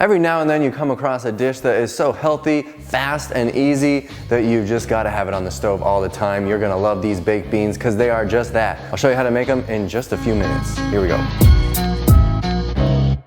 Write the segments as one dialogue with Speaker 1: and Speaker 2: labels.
Speaker 1: Every now and then you come across a dish that is so healthy, fast, and easy that you just gotta have it on the stove all the time. You're gonna love these baked beans because they are just that. I'll show you how to make them in just a few minutes. Here we go.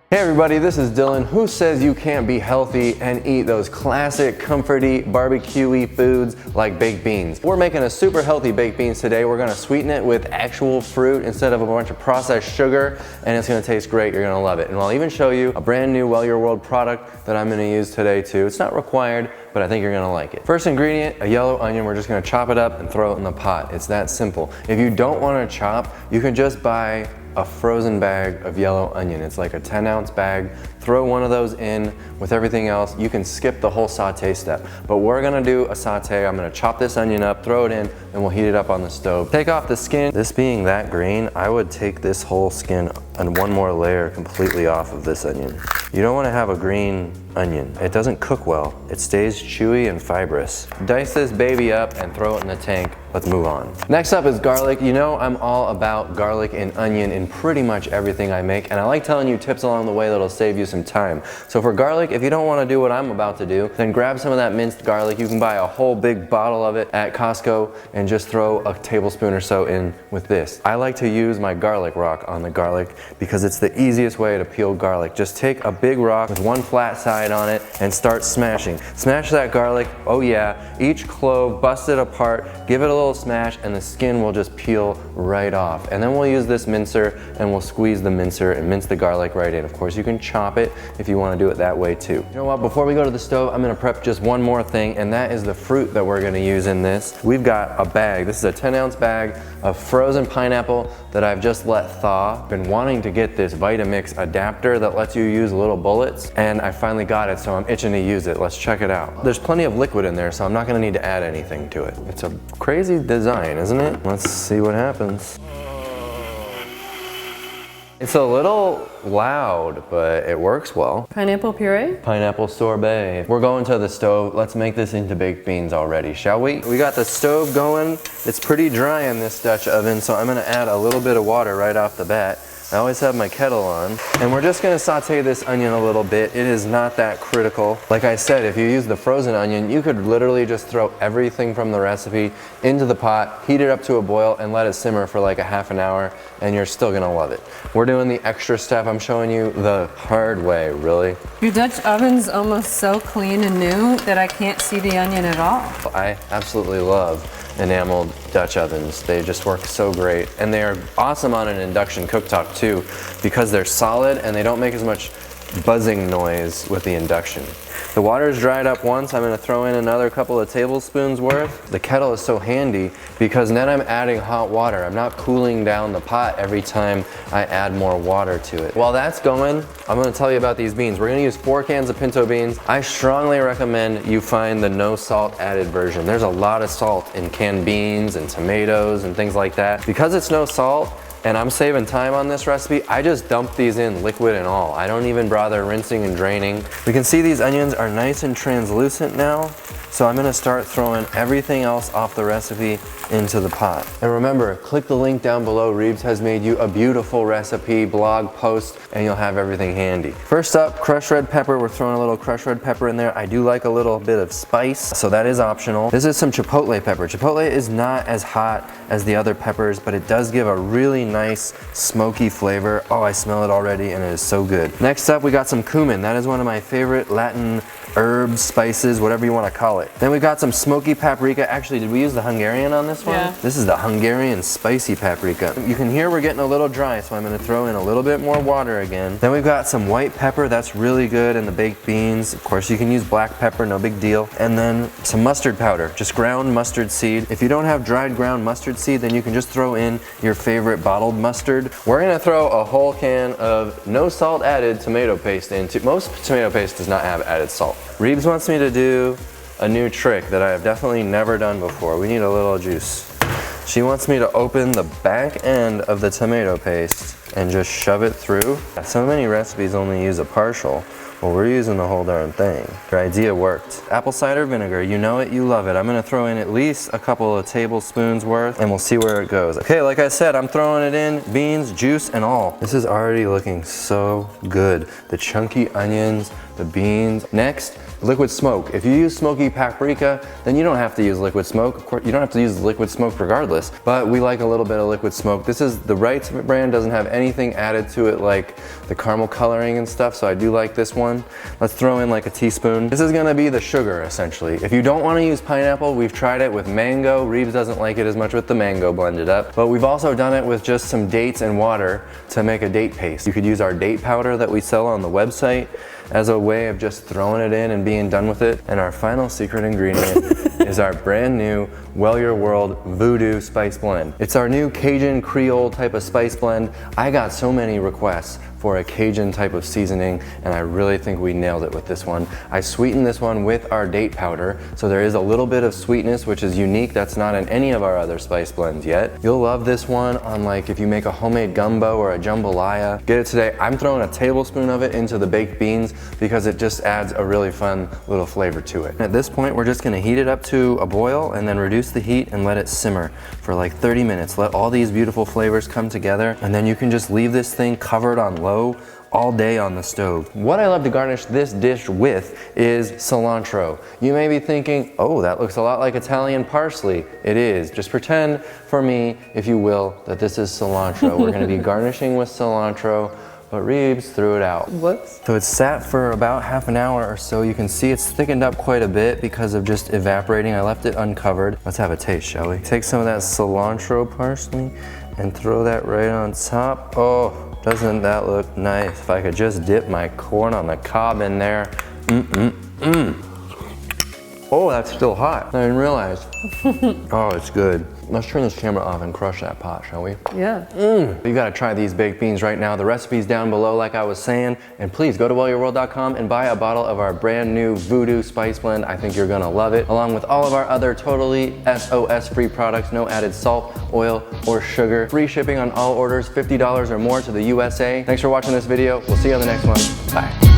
Speaker 1: Hey everybody, this is Dylan. Who says you can't be healthy and eat those classic, comforty, barbecue-y foods like baked beans? We're making a super healthy baked beans today. We're gonna sweeten it with actual fruit instead of a bunch of processed sugar, and it's gonna taste great. You're gonna love it. And I'll even show you a brand new Well Your World product that I'm gonna use today too. It's not required, but I think you're gonna like it. First ingredient, a yellow onion. We're just gonna chop it up and throw it in the pot. It's that simple. If you don't wanna chop, you can just buy a frozen bag of yellow onion. It's like a 10-ounce bag. Throw one of those in with everything else. You can skip the whole saute step, but we're gonna do a saute. I'm gonna chop this onion up, throw it in, and we'll heat it up on the stove. Take off the skin. This being that green, I would take this whole skin and one more layer completely off of this onion. You don't wanna have a green onion. It doesn't cook well. It stays chewy and fibrous. Dice this baby up and throw it in the tank. Let's move on. Next up is garlic. You know I'm all about garlic and onion in pretty much everything I make, and I like telling you tips along the way that'll save you some time. So for garlic, if you don't want to do what I'm about to do, then grab some of that minced garlic. You can buy a whole big bottle of it at Costco and just throw a tablespoon or so in with this. I like to use my garlic rock on the garlic because it's the easiest way to peel garlic. Just take a big rock with one flat side on it and start smashing. Smash that garlic, oh yeah, each clove, bust it apart, give it a little smash, and the skin will just peel right off. And then we'll use this mincer and we'll squeeze the mincer and mince the garlic right in. Of course, you can chop it if you want to do it that way too. You know what, before we go to the stove, I'm gonna prep just one more thing, and that is the fruit that we're gonna use in this. We've got a bag. This is a 10-ounce bag of frozen pineapple that I've just let thaw. Been wanting to get this Vitamix adapter that lets you use little bullets, and I finally got it, so I'm itching to use it. Let's check it out. There's plenty of liquid in there, so I'm not gonna need to add anything to it. It's a crazy design, isn't it? Let's see what happens. It's a little loud, but it works well.
Speaker 2: Pineapple puree?
Speaker 1: Pineapple sorbet. We're going to the stove. Let's make this into baked beans already, shall we? We got the stove going. It's pretty dry in this Dutch oven, so I'm gonna add a little bit of water right off the bat. I always have my kettle on, and we're just gonna saute this onion a little bit. It is not that critical. Like I said, if you use the frozen onion, you could literally just throw everything from the recipe into the pot, heat it up to a boil, and let it simmer for like a half an hour, and you're still gonna love it. We're doing the extra step. I'm showing you the hard way, really.
Speaker 2: Your Dutch oven's almost so clean and new that I can't see the onion at all.
Speaker 1: I absolutely love enameled Dutch ovens. They just work so great, and they are awesome on an induction cooktop too because they're solid and they don't make as much buzzing noise with the induction. The water's dried up once. I'm gonna throw in another couple of tablespoons worth. The kettle is so handy because then I'm adding hot water. I'm not cooling down the pot every time I add more water to it. While that's going, I'm gonna tell you about these beans. We're gonna use 4 cans of pinto beans. I strongly recommend you find the no salt added version. There's a lot of salt in canned beans and tomatoes and things like that. Because it's no salt, and I'm saving time on this recipe, I just dump these in liquid and all. I don't even bother rinsing and draining. We can see these onions are nice and translucent now, so I'm gonna start throwing everything else off the recipe into the pot. And remember, click the link down below. Reeves has made you a beautiful recipe, blog post, and you'll have everything handy. First up, crushed red pepper. We're throwing a little crushed red pepper in there. I do like a little bit of spice, so that is optional. This is some chipotle pepper. Chipotle is not as hot as the other peppers, but it does give a really nice smoky flavor. Oh, I smell it already, and it is so good. Next up, we got some cumin. That is one of my favorite Latin herbs, spices, whatever you want to call it. Then we got some smoky paprika. Actually, did we use the Hungarian on this one?
Speaker 2: Yeah.
Speaker 1: This is the Hungarian spicy paprika. You can hear we're getting a little dry, so I'm gonna throw in a little bit more water again. Then we've got some white pepper. That's really good in the baked beans. Of course, you can use black pepper, no big deal. And then some mustard powder, just ground mustard seed. If you don't have dried ground mustard seed, then you can just throw in your favorite bottled mustard. We're gonna throw a whole can of no salt added tomato paste into. Most tomato paste does not have added salt. Reeves wants me to do a new trick that I have definitely never done before. We need a little juice. She wants me to open the back end of the tomato paste and just shove it through. So many recipes only use a partial. Well, we're using the whole darn thing. Your idea worked. Apple cider vinegar, you know it, you love it. I'm gonna throw in at least a couple of tablespoons worth and we'll see where it goes. Okay, like I said, I'm throwing it in, beans, juice, and all. This is already looking so good. The chunky onions, the beans. Next, liquid smoke. If you use smoky paprika, then you don't have to use liquid smoke. Of course, you don't have to use liquid smoke regardless, but we like a little bit of liquid smoke. This is the Wrights brand, doesn't have anything added to it like the caramel coloring and stuff, so I do like this one. Let's throw in like a teaspoon. This is gonna be the sugar, essentially. If you don't wanna use pineapple, we've tried it with mango. Reeves doesn't like it as much with the mango blended up, but we've also done it with just some dates and water to make a date paste. You could use our date powder that we sell on the website as a way of just throwing it in and being done with it. And our final secret ingredient is our brand new Well Your World Voodoo Spice Blend. It's our new Cajun Creole type of spice blend. I got so many requests for a Cajun type of seasoning, and I really think we nailed it with this one. I sweetened this one with our date powder, so there is a little bit of sweetness, which is unique. That's not in any of our other spice blends yet. You'll love this one on like if you make a homemade gumbo or a jambalaya. Get it today. I'm throwing a tablespoon of it into the baked beans because it just adds a really fun little flavor to it. At this point, we're just gonna heat it up to a boil and then reduce the heat and let it simmer for like 30 minutes. Let all these beautiful flavors come together, and then you can just leave this thing covered on low all day on the stove. What I love to garnish this dish with is cilantro. You may be thinking, oh, that looks a lot like Italian parsley. It is. Just pretend for me, if you will, that this is cilantro. We're gonna be garnishing with cilantro, but Reeves threw it out.
Speaker 2: Whoops.
Speaker 1: So it's sat for about half an hour or so. You can see it's thickened up quite a bit because of just evaporating. I left it uncovered. Let's have a taste, shall we? Take some of that cilantro parsley and throw that right on top. Oh, doesn't that look nice? If I could just dip my corn on the cob in there. Oh, that's still hot. I didn't realize. Oh, it's good. Let's turn this camera off and crush that pot, shall we?
Speaker 2: Yeah.
Speaker 1: You gotta try these baked beans right now. The recipe's down below, like I was saying. And please go to wellyourworld.com and buy a bottle of our brand new Voodoo Spice Blend. I think you're gonna love it, along with all of our other totally SOS-free products. No added salt, oil, or sugar. Free shipping on all orders, $50 or more to the USA. Thanks for watching this video. We'll see you on the next one. Bye.